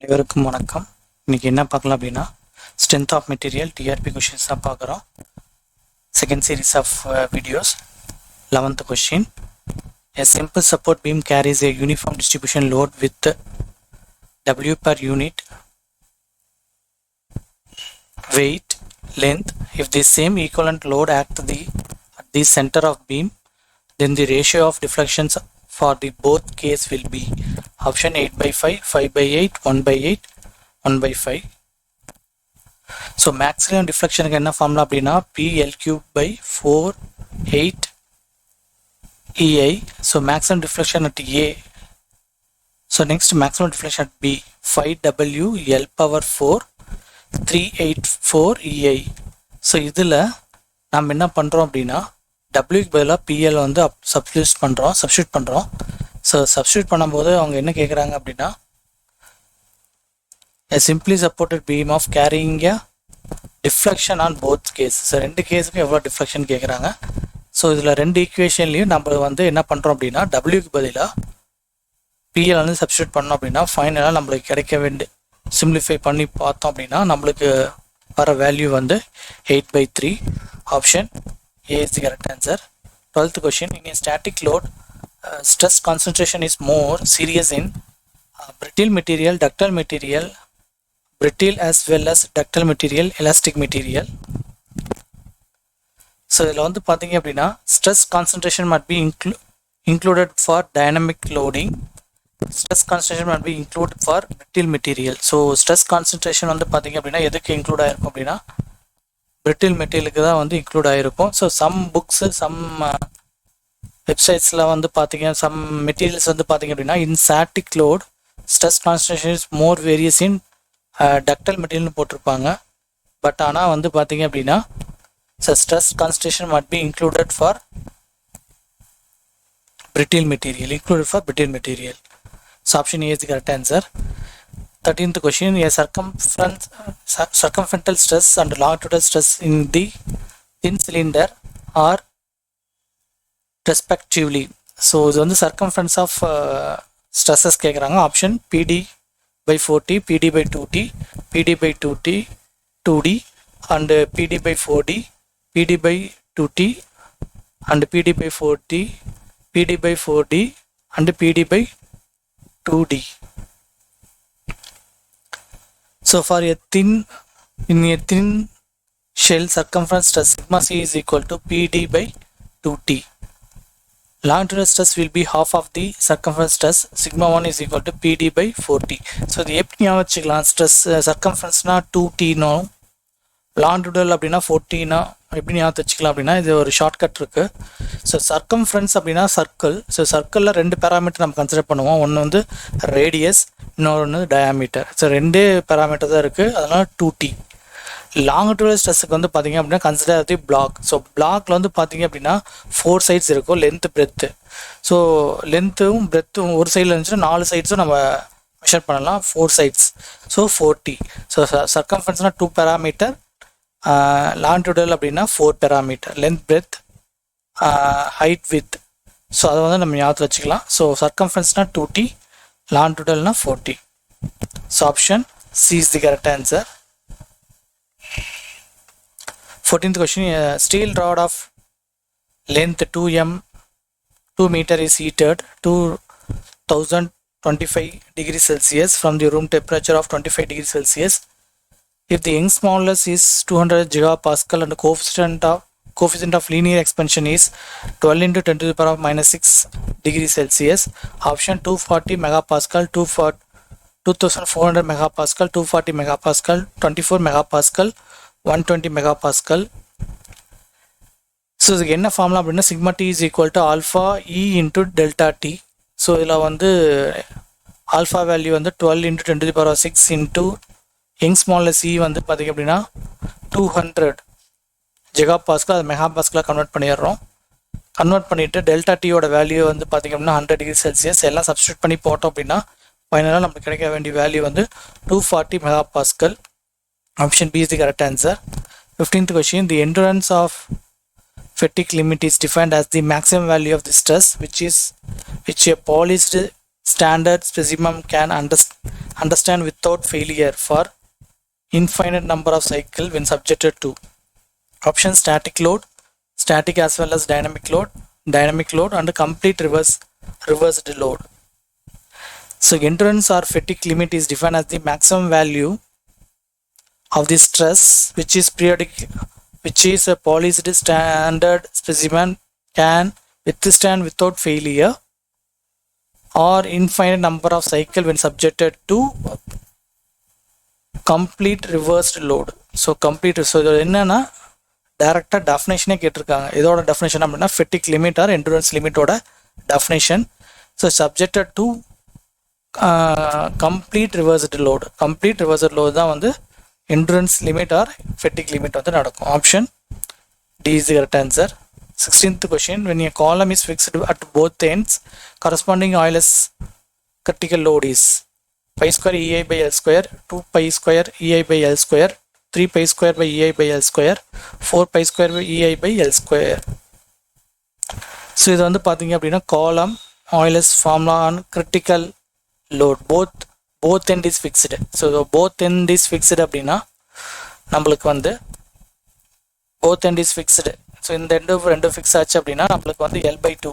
அனைவருக்கும் வணக்கம். இன்னைக்கு என்ன பார்க்கலாம் அப்படின்னா strength of material TRB questions தான் பார்க்குறோம். Second series of videos. 11th question. A simple support beam carries a uniform distribution load with W per unit weight length. If the same equivalent load acts at the center of beam, then the ratio of deflections for the both case will be option 8/5, 5/8, 1/8, 1/5. So maximum deflection என்ன formula அப்படின்னா PL³/4 8 EI. So maximum deflection at A. So next maximum deflection at B 5W L⁴ 384 EI. So இதில் நாம் என்ன பண்ணுறோம் அப்படின்னா டபிள்யூக்கு பதிலாக PL வந்து substitute பண்ணுறோம். ஸோ சப்ஸ்டியூட் பண்ணும்போது அவங்க என்ன கேட்குறாங்க அப்படின்னா a simply supported beam of carrying a deflection on both cases. So ரெண்டு கேஸுக்கும் எவ்வளோ டிஃப்ளெக்ஷன் கேட்குறாங்க. ஸோ இதில் ரெண்டு ஈக்குவேஷன்லையும் நம்ம வந்து என்ன பண்ணுறோம் அப்படின்னா டபிள்யூக்கு பதிலாக பிஎல் வந்து சப்ஸ்டியூட் பண்ணோம் அப்படின்னா ஃபைனலாக நம்மளுக்கு கிடைக்க வேண்டிய சிம்பிளிஃபை பண்ணி பார்த்தோம் அப்படின்னா நம்மளுக்கு வர வேல்யூ வந்து 8/3. Option A is the correct answer. 12th question. In a static load, stress concentration is more serious in brittle material, ductile material, brittle as well as ductile material, elastic material. So இதில் வந்து பார்த்தீங்க அப்படின்னா stress concentration must be included for dynamic loading. Stress concentration must be included for brittle material. So stress concentration வந்து பார்த்தீங்க அப்படின்னா எதுக்கு include ஆகிருக்கும் அப்படின்னா பிரிட்டில் மெட்டீரியலுக்கு தான் வந்து இன்க்ளூட் ஆகிருக்கும். ஸோ சம் புக்ஸு சம் வெப்சைட்ஸில் வந்து பார்த்தீங்க சம் மெட்டீரியல்ஸ் வந்து பார்த்தீங்க அப்படின்னா in static load stress concentration is more various in ductile மெட்டீரியல்னு போட்டிருப்பாங்க. பட் ஆனால் வந்து பார்த்தீங்க அப்படின்னா stress concentration must be included for brittle material. So option A is the correct answer. 13th question. A circumferential stress and longitudinal stress in the thin cylinder are respectively. So இது வந்து circumference of stresses கேட்குறாங்க. Option PD/4T, PD/2T, PD/2T 2D and PD/4D, PD/2T and PD/4T, PD/4D and PD/2D. So for a thin shell circumference stress sigma c is equal to PD/2T. Longitudinal stress will be half of the circumference stress. Sigma 1 is equal to PD/4T. So இது எப்படி ஞாபகம் வச்சுக்கலாம்? Stress சர்க்கம்ஃபரன்ஸ்னா 2T னும் லாங்கிடுடல் அப்படின்னா 4T எப்படி ஞாபகம் வச்சுக்கலாம் அப்படின்னா இது ஒரு ஷார்ட்கட் இருக்குது. ஸோ சர்க்கம்ஃபரன்ஸ் அப்படின்னா சர்க்கிள். ஸோ சர்க்கிளில் ரெண்டு பேராமீட்டர் நம்ம கன்சிடர் பண்ணுவோம். ஒன்று வந்து ரேடியஸ், இன்னொன்று டயாமீட்டர். ஸோ ரெண்டே பேராமீட்டர் தான் இருக்குது, அதனால் 2T. லாங்கிடுடல் ஸ்ட்ரெஸ்ஸுக்கு வந்து பார்த்திங்க அப்படின்னா கன்சிடர் தி பிளாக். ஸோ பிளாக்ல வந்து பார்த்திங்க அப்படின்னா 4 சைட்ஸ் இருக்கும், லென்த்து பிரெத்து. ஸோ லென்த்தும் பிரெத்தும் ஒரு சைடில் இருந்துச்சுன்னா 4 சைட்ஸும் நம்ம மெஷர் பண்ணலாம், 4 சைட்ஸ். So 4T. ஸோ சர்க்கம்ஃபரன்ஸ்னால் 2 பேராமீட்டர், லாங்கிடுடல் அப்படின்னா 4 parameter, length breadth height width. So அதை வந்து நம்ம ஞாபகத்தில் வச்சுக்கலாம். ஸோ சர்க்கம்ஃபரன்ஸ்னால் 2T, லாங்கிடுடல்னா 4T. So option C is the correct answer. 14th question. A steel rod of length 2 meter is heated to 1025 degrees Celsius from the room temperature of 25 degrees Celsius. If the Young's modulus is 200 gigapascal and the coefficient of linear expansion is 12 into 10 to the power of -6 degrees Celsius. Option 240 megapascal, 2400 megapascal, 240 megapascal, 24 megapascal, 120 megapascal. So இதுக்கு என்ன formula அப்படின்னா sigma T is equal to alpha E into delta T. So இதில் வந்து alpha value வந்து 12 into 10 to the power of 6 into Young's modulus E வந்து பார்த்திங்க அப்படின்னா 200 ஜிகாபாஸ்கல், அது மெகா பாஸ்கலாக கன்வெர்ட் பண்ணிவிட்டு டெல்டா டியோட வேல்யூ வந்து பார்த்திங்க அப்படின்னா 100 டிகிரி செல்சியஸ் எல்லாம் சப்ஸ்டியூட் பண்ணி போட்டோம் அப்படின்னா ஃபைனலாக நமக்கு கிடைக்க வேண்டிய வேல்யூ வந்து 240 mega pascal. Option B is the correct answer. 15th question. The endurance of fatigue limit is defined as the maximum value of the stress which a polished standard specimen can understand without failure for infinite number of cycle when subjected to. Option static load, static as well as dynamic load and complete reversed load. So endurance or fatigue limit is defined as the maximum value of the stress which is periodic, which is a polished standard specimen can withstand without failure or infinite number of cycle when subjected to complete reversed load. So complete, so என்னன்னா டைரக்டா டெஃபினேஷனே கேட்டிருக்காங்க. இதோட definition அப்படின்னா fatigue limit or endurance லிமிட்டோட definition. So subjected to complete reversed load தான் வந்து endurance limit or fatigue limit வந்து நடக்கும். Option D is the correct answer. 16th question, when a column is fixed at both ends, corresponding Euler's critical load is pi square ei by l square, 2 pi square ei by l square, 3 pi square by ei by l square, 4 pi square by ei by l square. So இது வந்து பார்த்தீங்க அப்படின்னா காலம் Euler's formula on critical load, both end is fixed. So both end is fixed அப்படின்னா நம்மளுக்கு வந்து both end is fixed. So இந்த ரெண்டு ஃபிக்ஸ் ஆச்சு அப்படின்னா நம்மளுக்கு வந்து L/2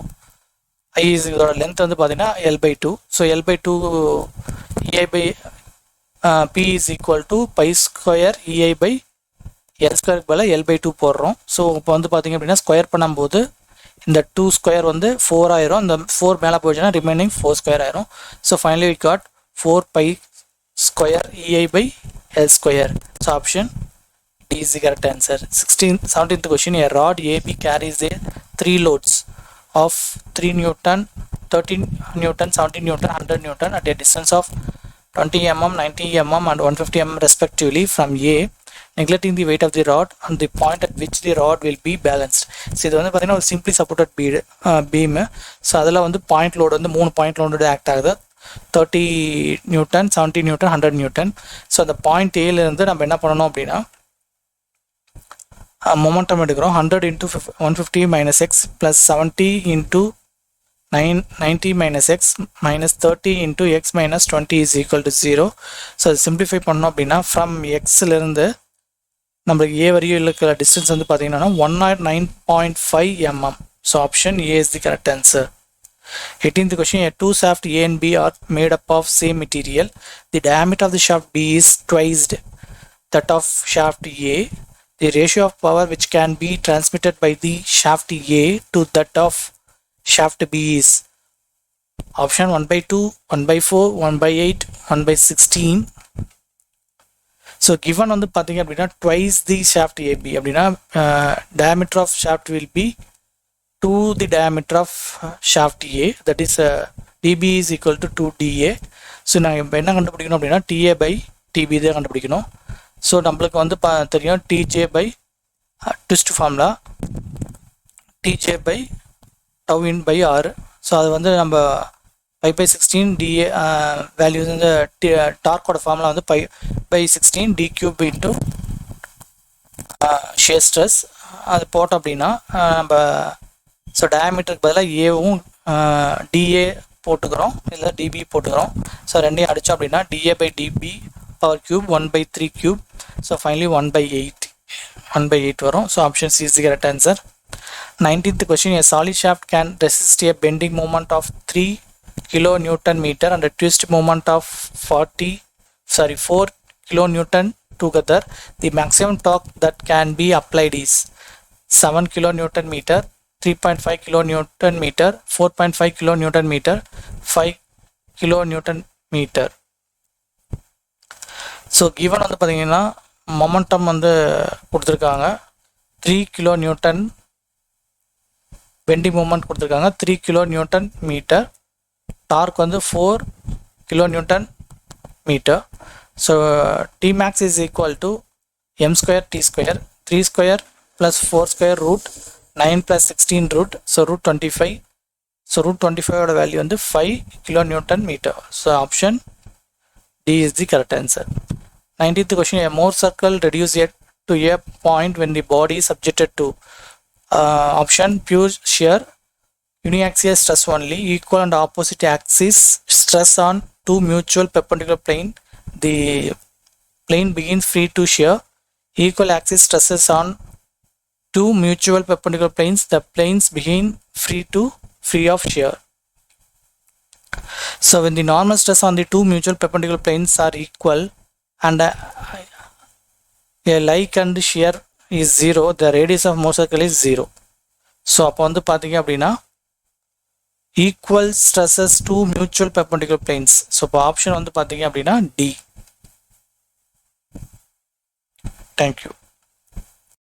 ஐ இஸ் இதோட லென்த் வந்து பார்த்தீங்கன்னா L/2. So L/2 ei by P is equal to pi square ei by L square போல L/2 போடுறோம். ஸோ இப்போ வந்து பார்த்தீங்க அப்படின்னா ஸ்கொயர் பண்ணும்போது இந்த 2 ஸ்கொயர் வந்து 4 ஆயிரும். இந்த 4 மேலே போயிடுச்சுன்னா ரிமைனிங் 4 ஸ்கொயர் ஆயிரும். So finally we got 4 pi square ei by L square. So option D is the correct answer. 17th question, a rod AB carries the 3 loads of 3 Newton, 13 Newton, 17 Newton, 100 Newton at a distance of 20 mm, 90 mm and 150 mm respectively from A, neglecting the weight of the rod and the point at which the rod will be balanced. So இது வந்து பார்த்தீங்கன்னா ஒரு simply supported beam. So அதில் வந்து point load வந்து 3 point load act ஆகுது. 30 Newton, 70 Newton, 100 Newton. So அந்த point ஏலேருந்து நம்ம என்ன பண்ணணும் அப்படின்னா மொமெண்டம் எடுக்கிறோம். 100 into 150 minus x plus 70 into 90 minus x minus 30 into x minus 20 is equal to 0. So அது சிம்பிளிஃபை பண்ணோம் அப்படின்னா ஃப்ரம் எக்ஸ்லேருந்து நம்மளுக்கு ஏ வரையும் இருக்கிற டிஸ்டன்ஸ் வந்து பார்த்தீங்கன்னா 109.5 mm. So option A is the correct answer. 18th question, a two shaft A and B are made up of same material. The diameter of the shaft B is twice that of shaft A. The ratio of power which can be transmitted by the shaft A to that of shaft B is option 1/2, 1/4, 1/8, 1/16. So given on the பார்த்தீங்க அப்படின்னா twice the shaft AB அப்படின்னா diameter of shaft will be to the diameter of shaft A, that is dB is equal to 2dA. So நாங்கள் இப்போ என்ன கண்டுபிடிக்கணும் அப்படின்னா TA by TB தான் கண்டுபிடிக்கணும். ஸோ நம்மளுக்கு வந்து தெரியும் TJ by twist formula TJ by tau in by R. So அது வந்து நம்ம 5/16 DA வேல்யூஸ் வந்து டார்க்கோட ஃபார்முலா வந்து 5/16 D cube into shear stress. அது போட்டோம் அப்படின்னா நம்ம ஸோ டயாமீட்டருக்கு பதிலாக ஏவும் டிஏ போட்டுக்கிறோம், இல்லை டிபி போட்டுக்கிறோம். ஸோ ரெண்டையும் அடித்தோம் அப்படின்னா DA by DB power cube 1/3 cube. So finally 1/8 வரும். So option C is the correct answer. 19th question, a solid shaft can resist a bending moment of 3 kilonewton meter and a twist moment of 4 kilonewton together. The maximum torque that can be applied is 7 kilonewton meter, 3.5 kilonewton meter, 4.5 kilonewton meter, 5 kilonewton meter. So given வந்து பார்த்தீங்கன்னா momentum வந்து கொடுத்துருக்காங்க 3 kilonewton, bending moment கொடுத்துருக்காங்க 3 kilonewton metre, dark வந்து 4 kilonewton metre. So Tmax is equal to m square t square, 3 square plus 4 square root 9 plus 16 root, so root 25. So root 25 value வந்து 5 kilonewton metre. So option D is the correct answer. 19th question, a Mohr circle reduces to a point when the body is subjected to option pure shear, uniaxial stress only, equal and opposite axis stress on two mutual perpendicular plane, the plane begins free to shear. Equal axis stresses on two mutual perpendicular planes, the planes begin free of shear. So when the normal stress on the two mutual perpendicular planes are equal and a like and shear is 0, the radius of Mohr circle is 0. So அப்போ வந்து பார்த்தீங்க அப்படின்னா equal stresses to mutual perpendicular planes. So இப்போ option வந்து பார்த்தீங்க அப்படின்னா D. Thank you.